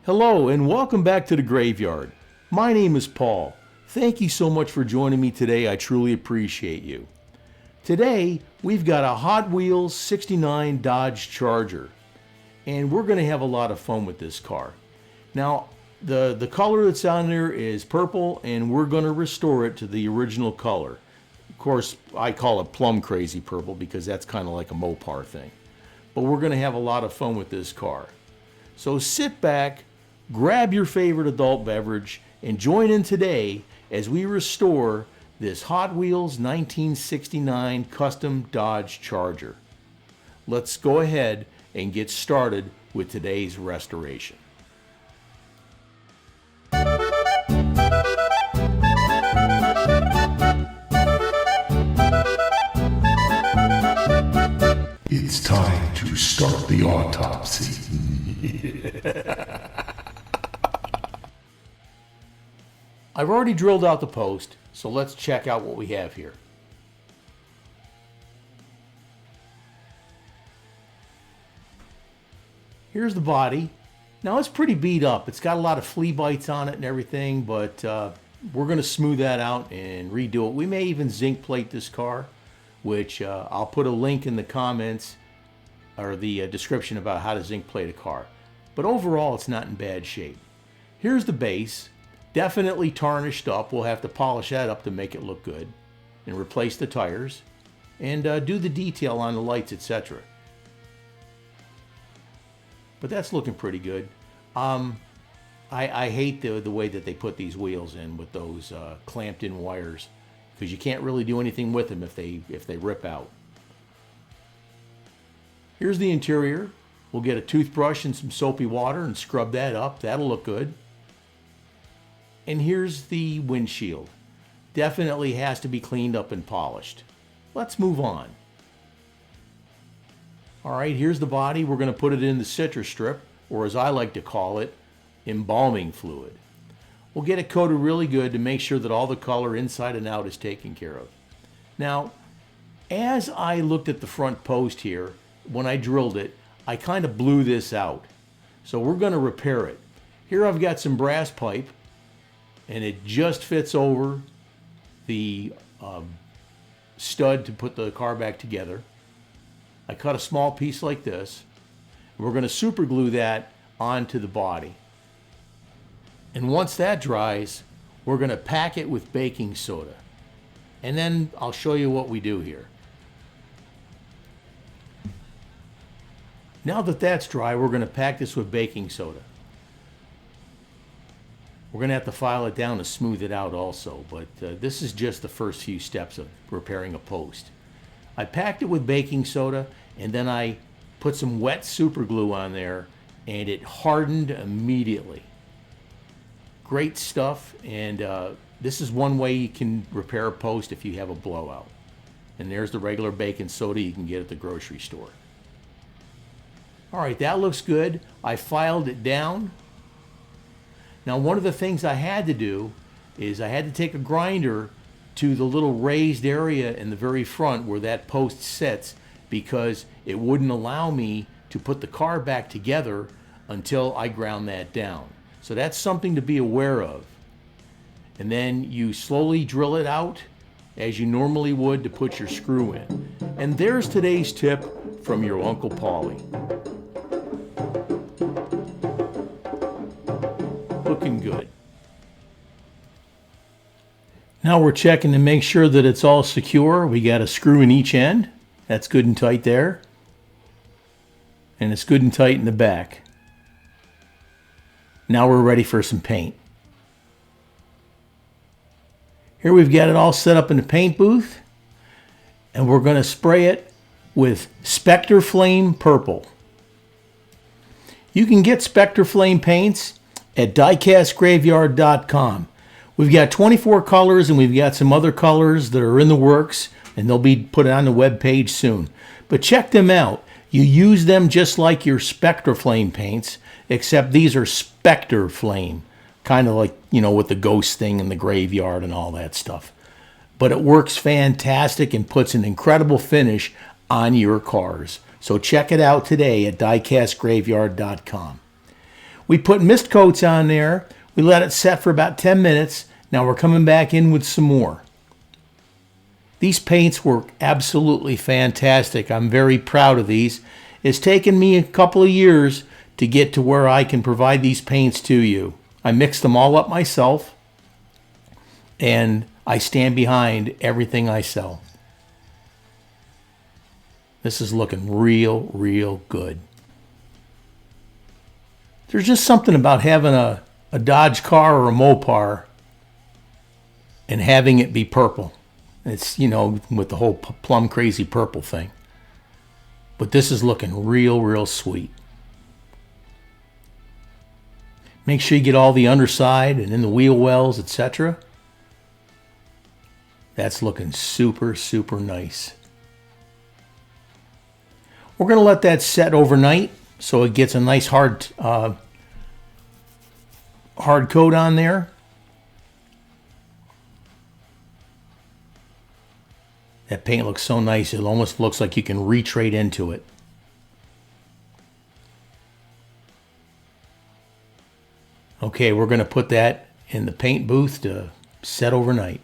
Hello and welcome back to the graveyard. My name is Paul. Thank you so much for joining me today. I truly appreciate you. Today we've got a Hot Wheels 69 Dodge Charger and we're going to have a lot of fun with this car. Now the color that's on there is purple and we're going to restore it to the original color. Of course I call it plum crazy purple because that's kind of like a Mopar thing. But we're going to have a lot of fun with this car. So sit back, grab your favorite adult beverage, and join in today as we restore this Hot Wheels 1969 Custom Dodge Charger. Let's go ahead and get started with today's restoration. It's time to start the autopsy. I've already drilled out the post, so let's check out what we have here. Here's the body. Now it's pretty beat up. It's got a lot of flea bites on it and everything, but we're going to smooth that out and redo it. We may even zinc plate this car, which I'll put a link in the comments or the description about how to zinc plate a car. But overall, it's not in bad shape. Here's the base. Definitely tarnished up. We'll have to polish that up to make it look good and replace the tires and do the detail on the lights, etc. But that's looking pretty good. I hate the way that they put these wheels in with those clamped in wires because you can't really do anything with them if they rip out. Here's the interior. We'll get a toothbrush and some soapy water and scrub that up. That'll look good. And here's the windshield. Definitely has to be cleaned up and polished. Let's move on. All right, here's the body. We're going to put it in the citrus strip, or as I like to call it, embalming fluid. We'll get it coated really good to make sure that all the color inside and out is taken care of. Now, as I looked at the front post here, when I drilled it, I kind of blew this out. So we're going to repair it. Here I've got some brass pipe, and it just fits over the stud to put the car back together. I cut a small piece like this. We're going to super glue that onto the body. And once that dries, we're going to pack it with baking soda. And then I'll show you what we do here. Now that that's dry, we're going to pack this with baking soda. We're going to have to file it down to smooth it out also, but this is just the first few steps of repairing a post. I packed it with baking soda and then I put some wet super glue on there and it hardened immediately. Great stuff, and this is one way you can repair a post if you have a blowout. And there's the regular baking soda you can get at the grocery store. All right, that looks good. I filed it down. Now, one of the things I had to do is I had to take a grinder to the little raised area in the very front where that post sits because it wouldn't allow me to put the car back together until I ground that down. So that's something to be aware of. And then you slowly drill it out as you normally would to put your screw in. And there's today's tip from your Uncle Paulie. Looking good. Now we're checking to make sure that it's all secure. We got a screw in each end. That's good and tight there. And it's good and tight in the back. Now we're ready for some paint. Here we've got it all set up in the paint booth. And we're going to spray it with Spectre Flame Purple. You can get Spectre Flame paints at diecastgraveyard.com. We've got 24 colors and we've got some other colors that are in the works and they'll be put on the web page soon. But check them out. You use them just like your Spectre Flame paints, except these are Spectre Flame, kind of like, you know, with the ghost thing in the graveyard and all that stuff. But it works fantastic and puts an incredible finish on your cars. So check it out today at diecastgraveyard.com. We put mist coats on there. We let it set for about 10 minutes. Now we're coming back in with some more. These paints work absolutely fantastic. I'm very proud of these. It's taken me a couple of years to get to where I can provide these paints to you. I mix them all up myself, and I stand behind everything I sell. This is looking real, real good. There's just something about having a Dodge car or a Mopar and having it be purple. It's, you know, with the whole plum crazy purple thing. But this is looking real, real sweet. Make sure you get all the underside and in the wheel wells, etc. That's looking super, super nice. We're going to let that set overnight so it gets a nice hard coat on there. That paint looks so nice, it almost looks like you can reach right into it. Okay, we're going to put that in the paint booth to set overnight.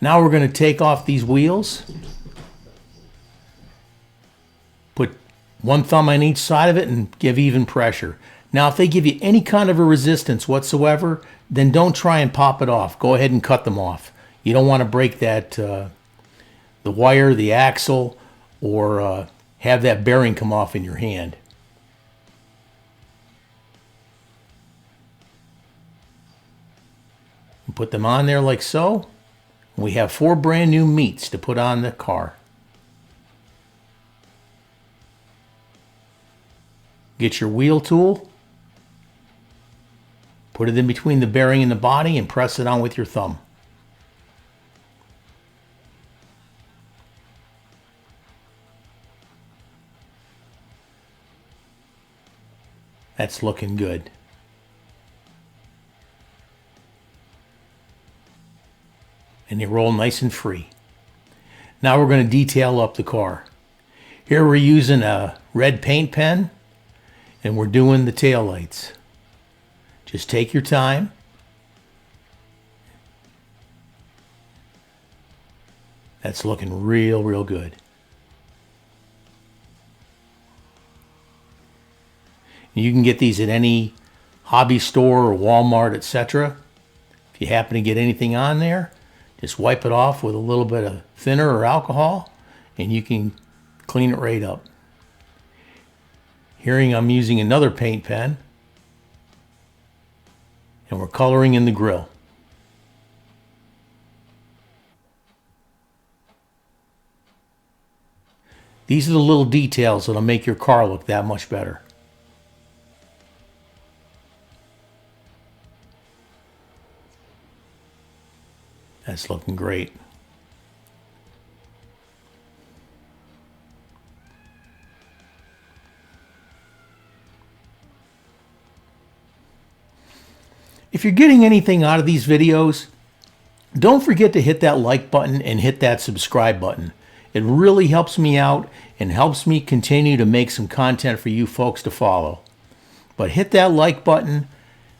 Now we're going to take off these wheels. Put one thumb on each side of it and give even pressure. Now if they give you any kind of a resistance whatsoever, then don't try and pop it off. Go ahead and cut them off. You don't want to break that the wire, the axle, or have that bearing come off in your hand. And put them on there like so. We have 4 brand new meats to put on the car. Get your wheel tool, put it in between the bearing and the body, and press it on with your thumb. That's looking good. And they roll nice and free. Now we're going to detail up the car. Here we're using a red paint pen, and we're doing the taillights. Just take your time. That's looking real, real good. You can get these at any hobby store or Walmart, etc. If you happen to get anything on there, just wipe it off with a little bit of thinner or alcohol, and you can clean it right up. Here I'm using another paint pen, and we're coloring in the grill. These are the little details that'll make your car look that much better. That's looking great. If you're getting anything out of these videos, don't forget to hit that like button and hit that subscribe button. It really helps me out and helps me continue to make some content for you folks to follow. But hit that like button,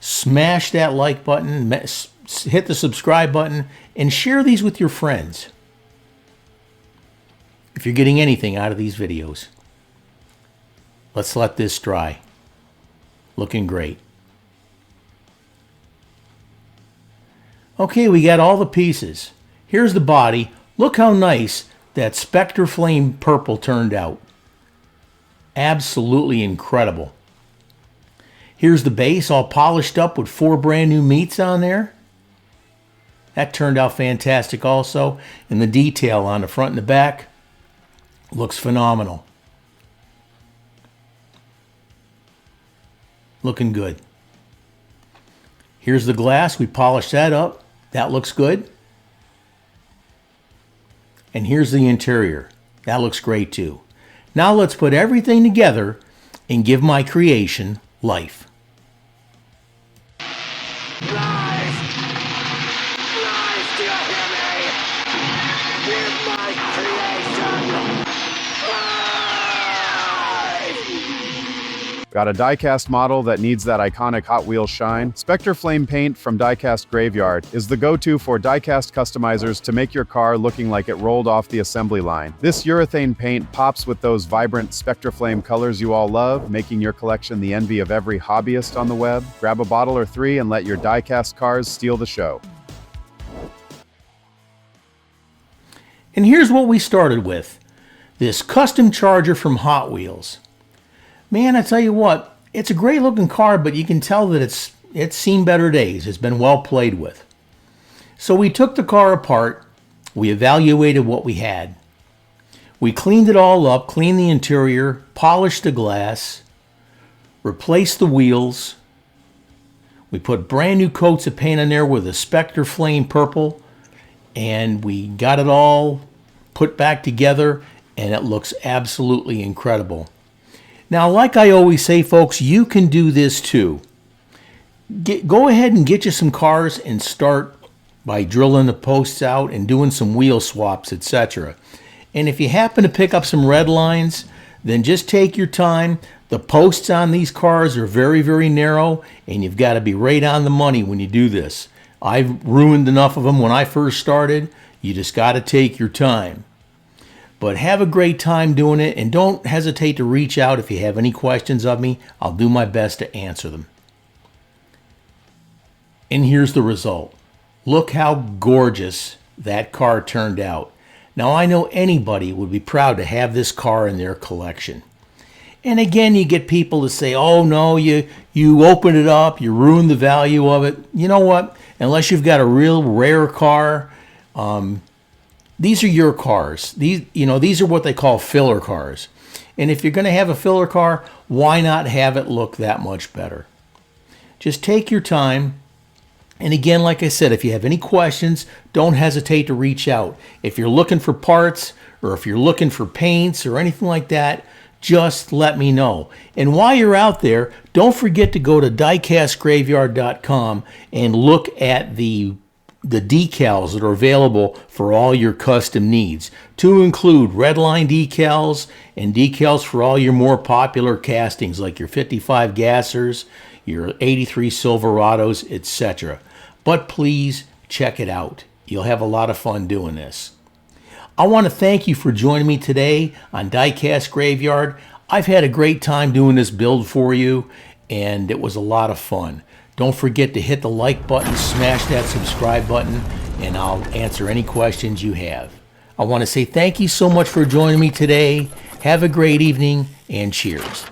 smash that like button, hit the subscribe button, and share these with your friends if you're getting anything out of these videos. Let's let this dry. Looking great. Okay, we got all the pieces. Here's the body. Look how nice that Spectre Flame purple turned out. Absolutely incredible. Here's the base all polished up with 4 brand new meats on there. That turned out fantastic also. And the detail on the front and the back looks phenomenal. Looking good. Here's the glass. We polished that up. That looks good. And here's the interior. That looks great too. Now let's put everything together and give my creation life. Lies! Lies, do you hear me? Give my creation life! Got a diecast model that needs that iconic Hot Wheels shine? Spectre Flame paint from Diecast Graveyard is the go-to for diecast customizers to make your car looking like it rolled off the assembly line. This urethane paint pops with those vibrant Spectre Flame colors you all love, making your collection the envy of every hobbyist on the web. Grab a bottle or three and let your diecast cars steal the show. And here's what we started with. This custom charger from Hot Wheels. Man, I tell you what, it's a great looking car, but you can tell that it's seen better days. It's been well played with. So we took the car apart, we evaluated what we had. We cleaned it all up, cleaned the interior, polished the glass, replaced the wheels. We put brand new coats of paint on there with a Spectre Flame purple, and we got it all put back together, and it looks absolutely incredible. Now, like I always say, folks, you can do this too. Go ahead and get you some cars and start by drilling the posts out and doing some wheel swaps, etc. And if you happen to pick up some red lines, then just take your time. The posts on these cars are very, very narrow, and you've got to be right on the money when you do this. I've ruined enough of them when I first started. You just got to take your time. But have a great time doing it, and don't hesitate to reach out if you have any questions of me. I'll do my best to answer them. And here's the result. Look how gorgeous that car turned out. Now, I know anybody would be proud to have this car in their collection. And again, you get people to say, oh no, you open it up, you ruin the value of it. You know what? Unless you've got a real rare car, these are your cars. These are what they call filler cars. And if you're going to have a filler car, why not have it look that much better? Just take your time. And again, like I said, if you have any questions, don't hesitate to reach out. If you're looking for parts, or if you're looking for paints or anything like that, just let me know. And while you're out there, don't forget to go to diecastgraveyard.com and look at the decals that are available for all your custom needs, to include redline decals and decals for all your more popular castings like your 55 Gassers, your 83 Silverados, etc. But please check it out. You'll have a lot of fun doing this. I want to thank you for joining me today on Diecast Graveyard. I've had a great time doing this build for you, and it was a lot of fun. Don't forget to hit the like button, smash that subscribe button, and I'll answer any questions you have. I want to say thank you so much for joining me today. Have a great evening, and cheers.